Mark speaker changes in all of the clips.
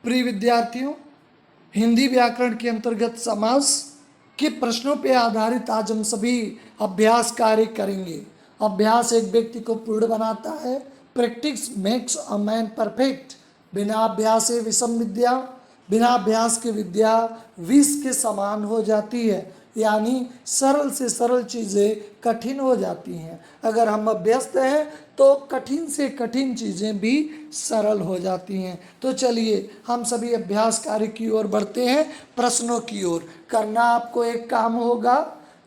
Speaker 1: प्रिय विद्यार्थियों, हिंदी व्याकरण के अंतर्गत समास के प्रश्नों पर आधारित आज हम सभी अभ्यास कार्य करेंगे। अभ्यास एक व्यक्ति को पूर्ण बनाता है। Practice makes a man perfect. बिना अभ्यास से विषम विद्या, बिना अभ्यास के विद्या विष के समान हो जाती है, यानी सरल से सरल चीज़ें कठिन हो जाती हैं। अगर हम अभ्यस्त हैं तो कठिन से कठिन चीज़ें भी सरल हो जाती हैं। तो चलिए हम सभी अभ्यास कार्य की ओर बढ़ते हैं, प्रश्नों की ओर। करना आपको एक काम होगा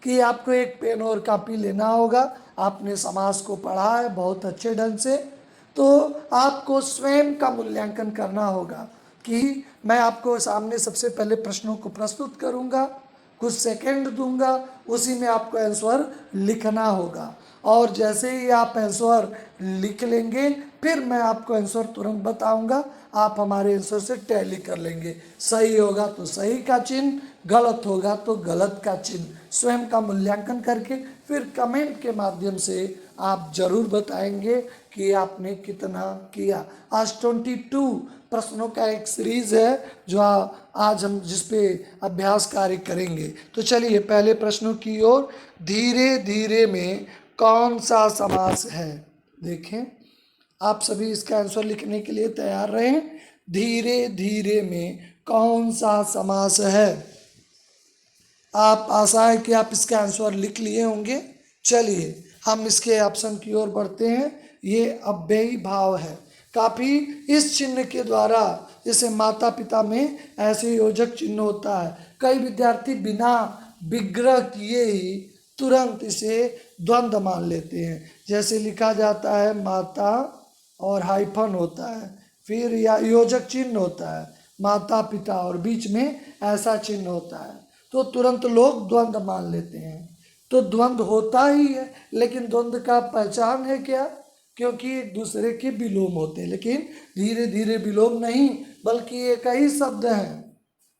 Speaker 1: कि आपको एक पेन और कॉपी लेना होगा। आपने समास को पढ़ा है बहुत अच्छे ढंग से, तो आपको स्वयं का मूल्यांकन करना होगा कि मैं आपको सामने सबसे पहले प्रश्नों को प्रस्तुत करूंगा, कुछ सेकंड दूंगा, उसी में आपको आंसर लिखना होगा। और जैसे ही आप आंसर लिख लेंगे फिर मैं आपको आंसर तुरंत बताऊंगा, आप हमारे आंसर से टैली कर लेंगे। सही होगा तो सही का चिन्ह, गलत होगा तो गलत का चिन्ह। स्वयं का मूल्यांकन करके फिर कमेंट के माध्यम से आप जरूर बताएंगे कि आपने कितना किया। आज 22 प्रश्नों का एक सीरीज है जो आज हम जिस पे अभ्यास कार्य करेंगे। तो चलिए पहले प्रश्नों की ओर। धीरे धीरे में कौन सा समास है? देखें, आप सभी इसका आंसर लिखने के लिए तैयार रहें। धीरे धीरे में कौन सा समास है? आप आशा है कि आप इसका आंसर लिख लिए होंगे। चलिए हम इसके ऑप्शन की ओर बढ़ते हैं। ये अव्ययी भाव है। काफ़ी इस चिन्ह के द्वारा, जैसे माता पिता में ऐसे योजक चिन्ह होता है, कई विद्यार्थी बिना विग्रह किए ही तुरंत इसे द्वंद्व मान लेते हैं। जैसे लिखा जाता है माता और हाइफन होता है, फिर या योजक चिन्ह होता है माता पिता और बीच में ऐसा चिन्ह होता है, तो तुरंत लोग द्वंद्व मान लेते हैं। तो द्वंद्व होता ही है, लेकिन द्वंद्व का पहचान है क्या? क्योंकि एक दूसरे के विलोम होते हैं, लेकिन धीरे धीरे विलोम नहीं, बल्कि एक ही शब्द है।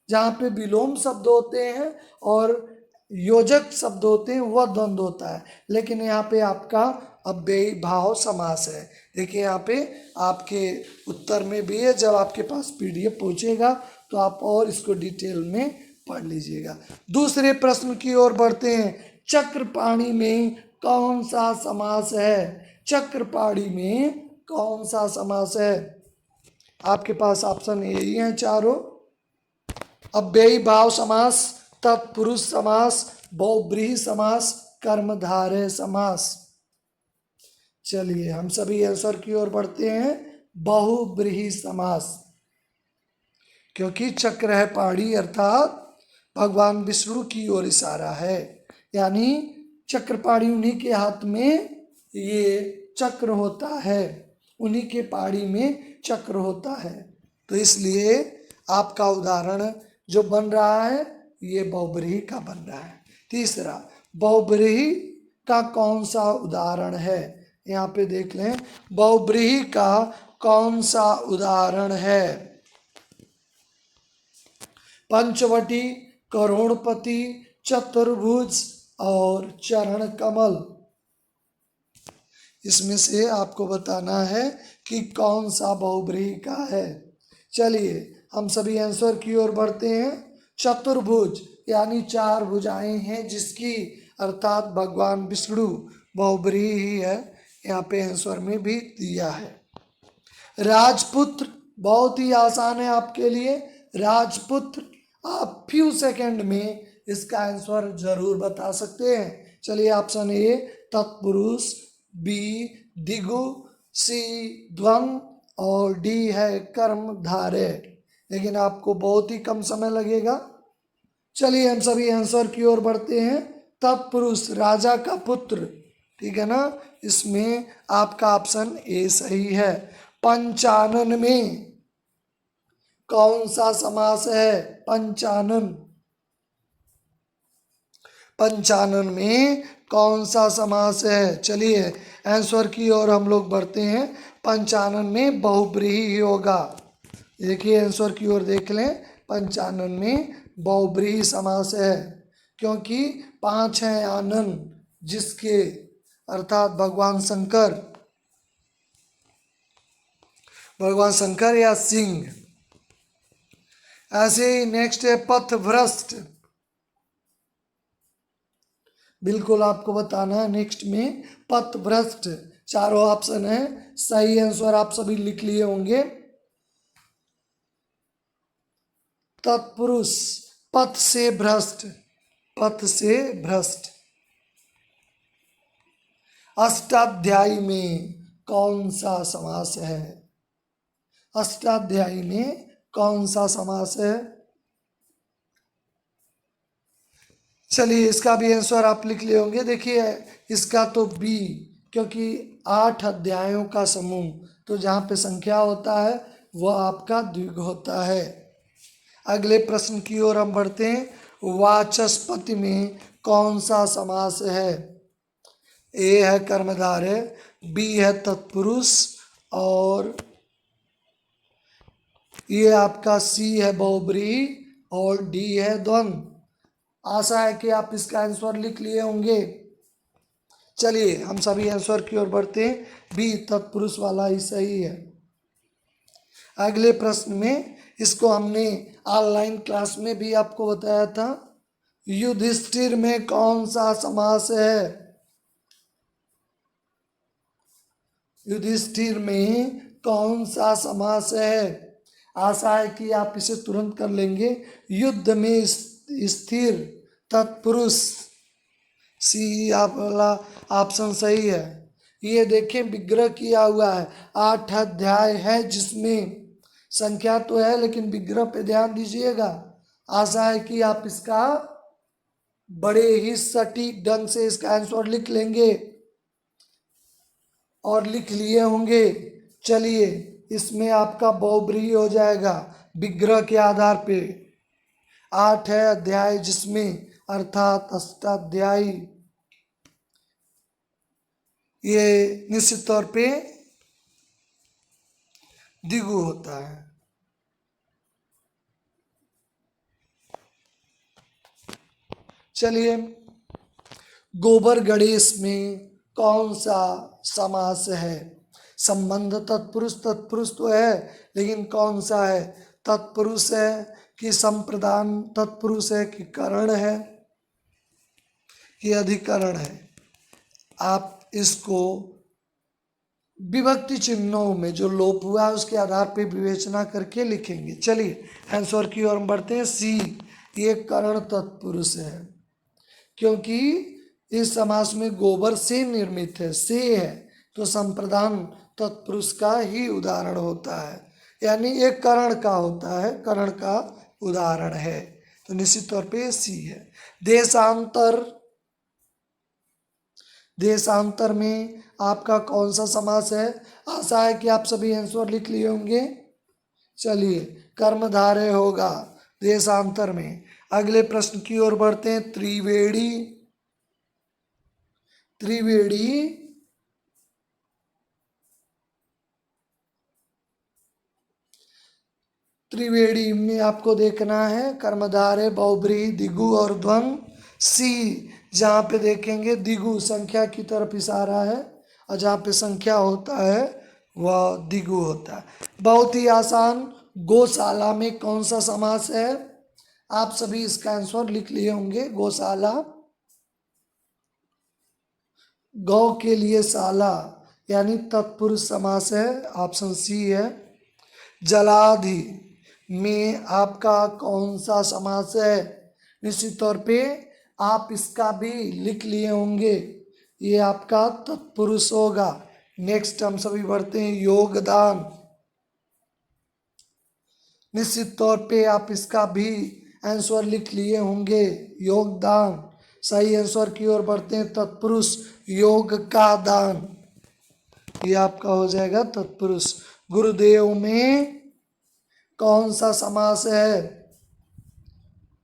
Speaker 1: जहाँ पे विलोम शब्द होते हैं और योजक शब्द होते हैं वह द्वंद्व होता है। लेकिन यहाँ पे आपका अव्ययी भाव समास है। देखिए यहाँ पे आपके उत्तर में भी है, जब आपके पास पीडीएफ पहुँचेगा तो आप और इसको डिटेल में पढ़ लीजिएगा। दूसरे प्रश्न की ओर बढ़ते हैं। चक्रपाणी में कौन सा समास है? चक्रपाणी में कौन सा समास है? आपके पास ऑप्शन यही है चारों। अव्ययी भाव समास, तत्पुरुष समास, बहुब्रीहि समास, कर्मधारय समास। चलिए हम सभी आंसर की ओर बढ़ते हैं। बहुब्रीहि समास, क्योंकि चक्र है पाणी अर्थात भगवान विष्णु की ओर इशारा है, यानी चक्रपाणी उन्हीं के हाथ में ये चक्र होता है, उन्हीं के पाड़ी में चक्र होता है। तो इसलिए आपका उदाहरण जो बन रहा है ये बहुब्रीहि का बन रहा है। तीसरा, बहुब्रीहि का कौन सा उदाहरण है? यहाँ पे देख लें, बहुब्रीहि का कौन सा उदाहरण है? पंचवटी, करोड़पति, चतुर्भुज और चरण कमल। इसमें से आपको बताना है कि कौन सा बहुब्रीहि का है। चलिए हम सभी आंसर की ओर बढ़ते हैं। चतुर्भुज यानी चार भुजाएं हैं जिसकी, अर्थात भगवान विष्णु बहुब्रीहि ही है। यहाँ पे आंसर में भी दिया है। राजपुत्र बहुत ही आसान है आपके लिए। राजपुत्र, आप फ्यू सेकंड में इसका आंसर जरूर बता सकते हैं। चलिए ऑप्शन ए तत्पुरुष, बी दिगु, सी द्वंद्व और डी है कर्मधारय। लेकिन आपको बहुत ही कम समय लगेगा। चलिए हम सभी आंसर की ओर बढ़ते हैं। तत्पुरुष राजा का पुत्र, ठीक है ना, इसमें आपका ऑप्शन ए सही है। पंचानन में कौन सा समास है? पंचानन, पंचानन में कौन सा समास है? चलिए आंसर की ओर हम लोग बढ़ते हैं। पंचानन में बहुब्रीहि ही होगा। देखिए आंसर की ओर देख लें, पंचानन में बहुब्रीहि समास है, क्योंकि 5 हैं आनन जिसके, अर्थात भगवान शंकर, भगवान शंकर या सिंह, ऐसे ही नेक्स्ट है पथभ्रष्ट। बिल्कुल आपको बताना है नेक्स्ट में पथभ्रष्ट। चारों ऑप्शन है, सही आंसर आप सभी लिख लिए होंगे। तत्पुरुष, पथ से भ्रष्ट, पथ से भ्रष्ट। अष्टाध्यायी में कौन सा समास है? अष्टाध्यायी में कौन सा समास है? चलिए इसका भी आंसर आप लिख लिए होंगे। देखिए इसका तो बी, क्योंकि 8 अध्यायों का समूह, तो जहाँ पे संख्या होता है वह आपका द्विग होता है। अगले प्रश्न की ओर हम बढ़ते हैं। वाचस्पति में कौन सा समास है? ए है कर्मधारय, बी है तत्पुरुष, और ये आपका सी है बहुब्रीहि, और डी है द्वंद्व। आशा है कि आप इसका आंसर लिख लिए होंगे। चलिए हम सभी आंसर की ओर बढ़ते हैं। बी तत्पुरुष वाला ही सही है। अगले प्रश्न में, इसको हमने ऑनलाइन क्लास में भी आपको बताया था। युधिष्ठिर में कौन सा समास है? युधिष्ठिर में कौन सा समास है? आशा है कि आप इसे तुरंत कर लेंगे। युद्ध में स्थिर तत्पुरुष, सी आप वाला ऑप्शन सही है। ये देखें विग्रह किया हुआ है, 8 अध्याय है जिसमें संख्या तो है लेकिन विग्रह पे ध्यान दीजिएगा। आशा है कि आप इसका बड़े ही सटीक ढंग से इसका आंसर लिख लेंगे और लिख लिए होंगे। चलिए इसमें आपका बहुब्रीहि हो जाएगा विग्रह के आधार पे। 8 है अध्याय जिसमें, अर्थात अष्टाध्यायी। ये निश्चित तौर पे द्विगु होता है। चलिए गोबर गणेश में कौन सा समास है? संबंध तत्पुरुष, तत्पुरुष तो है लेकिन कौन सा है? तत्पुरुष है कि संप्रदान तत्पुरुष है कि करण है कि अधिकरण है? आप इसको विभक्ति चिन्हों में जो लोप हुआ है उसके आधार पर विवेचना करके लिखेंगे। चलिए आंसर की ओर हम बढ़ते हैं। सी, ये करण तत्पुरुष है, क्योंकि इस समास में गोबर से निर्मित है, से है, तो संप्रदान तत्पुरुष का ही उदाहरण होता है, यानी एक करण का होता है, करण का उदाहरण है, तो निश्चित तौर पे सी है। देशांतर, देशांतर में आपका कौन सा समास है? आशा है कि आप सभी आंसर लिख लिए होंगे। चलिए कर्मधारय होगा देशांतर में। अगले प्रश्न की ओर बढ़ते हैं। त्रिवेणी, त्रिवेणी त्रिवेणी में आपको देखना है कर्मधारय, बहुब्रीहि, द्विगु और द्वंद्व। सी, जहाँ पे देखेंगे द्विगु संख्या की तरफ इशारा है और जहाँ पे संख्या होता है वह द्विगु होता है। बहुत ही आसान। गौशाला में कौन सा समास है? आप सभी इसका आंसर लिख लिए होंगे। गौशाला, गौ के लिए शाला, यानी तत्पुरुष समास है, ऑप्शन सी है। जलाधि में आपका कौन सा समास है? निश्चित तौर पे आप इसका भी लिख लिए होंगे, ये आपका तत्पुरुष होगा। नेक्स्ट हम सभी बढ़ते हैं। योगदान, निश्चित तौर पे आप इसका भी आंसर लिख लिए होंगे। योगदान सही आंसर की ओर बढ़ते हैं। तत्पुरुष, योग का दान, ये आपका हो जाएगा तत्पुरुष। गुरुदेव में कौन सा समास है?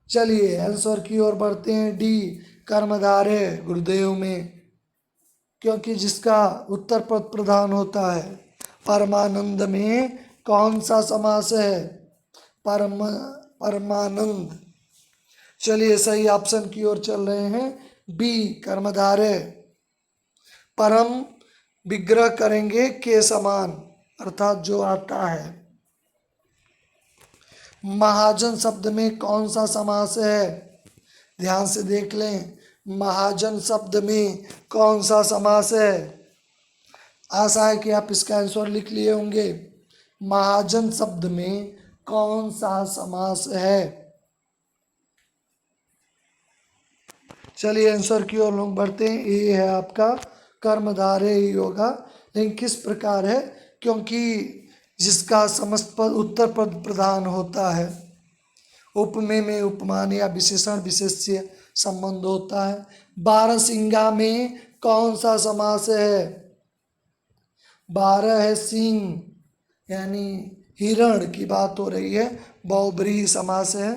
Speaker 1: चलिए आंसर की ओर बढ़ते हैं। डी, कर्मधारय गुरुदेव में, क्योंकि जिसका उत्तर पद प्रधान होता है। परमानंद में कौन सा समास है? परमानंद। चलिए सही ऑप्शन की ओर चल रहे हैं। बी, कर्मधारय। परम विग्रह करेंगे के समान, अर्थात जो आता है। महाजन शब्द में कौन सा समास है? ध्यान से देख लें, महाजन शब्द में कौन सा समास है? आशा है कि आप इसका आंसर लिख लिए होंगे। महाजन शब्द में कौन सा समास है? चलिए आंसर की ओर लोग बढ़ते हैं। ये है आपका कर्मधारय ही होगा, लेकिन किस प्रकार है? क्योंकि जिसका समस्त पद उत्तर पद प्रधान होता है। उपमेय में उपमान या विशेषण विशेष्य संबंध होता है। बारहसिंगा में कौन सा समास है? 12 है सिंह, यानी हिरण की बात हो रही है, बहुब्रीहि समास है।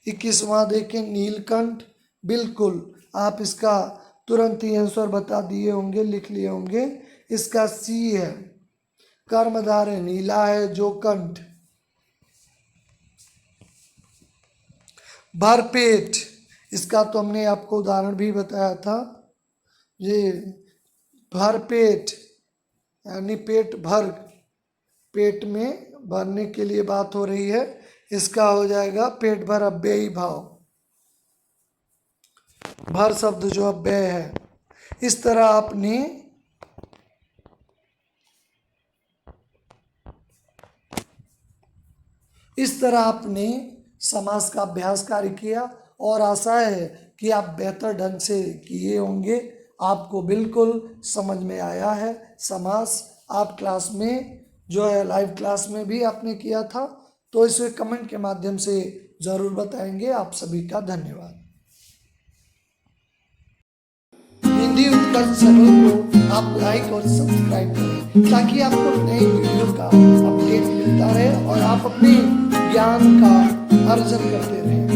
Speaker 1: 21वां देखें, नीलकंठ। बिल्कुल, आप इसका तुरंत ही आंसर बता दिए होंगे, लिख लिए होंगे। इसका सी है, कर्मधारय नीला है, जो कंठ। भरपेट, इसका तो हमने आपको उदाहरण भी बताया था। ये भरपेट यानी पेट भर, पेट में भरने के लिए बात हो रही है। इसका हो जाएगा पेट भर अव्ययी भाव। भर शब्द जो अव्यय है। इस तरह आपने समास का अभ्यास कार्य किया और आशा है कि आप बेहतर ढंग से किए होंगे। आपको बिल्कुल समझ में आया है समास। आप क्लास में जो है लाइव क्लास में भी आपने किया था, तो इसे कमेंट के माध्यम से ज़रूर बताएंगे। आप सभी का धन्यवाद। हिंदी उत्कर्ष चैनल को आप लाइक और सब्सक्राइब करें ताकि आपको नई वीडियो का अपडेट मिलता रहे और आप अपने ज्ञान का अर्जन करते रहें।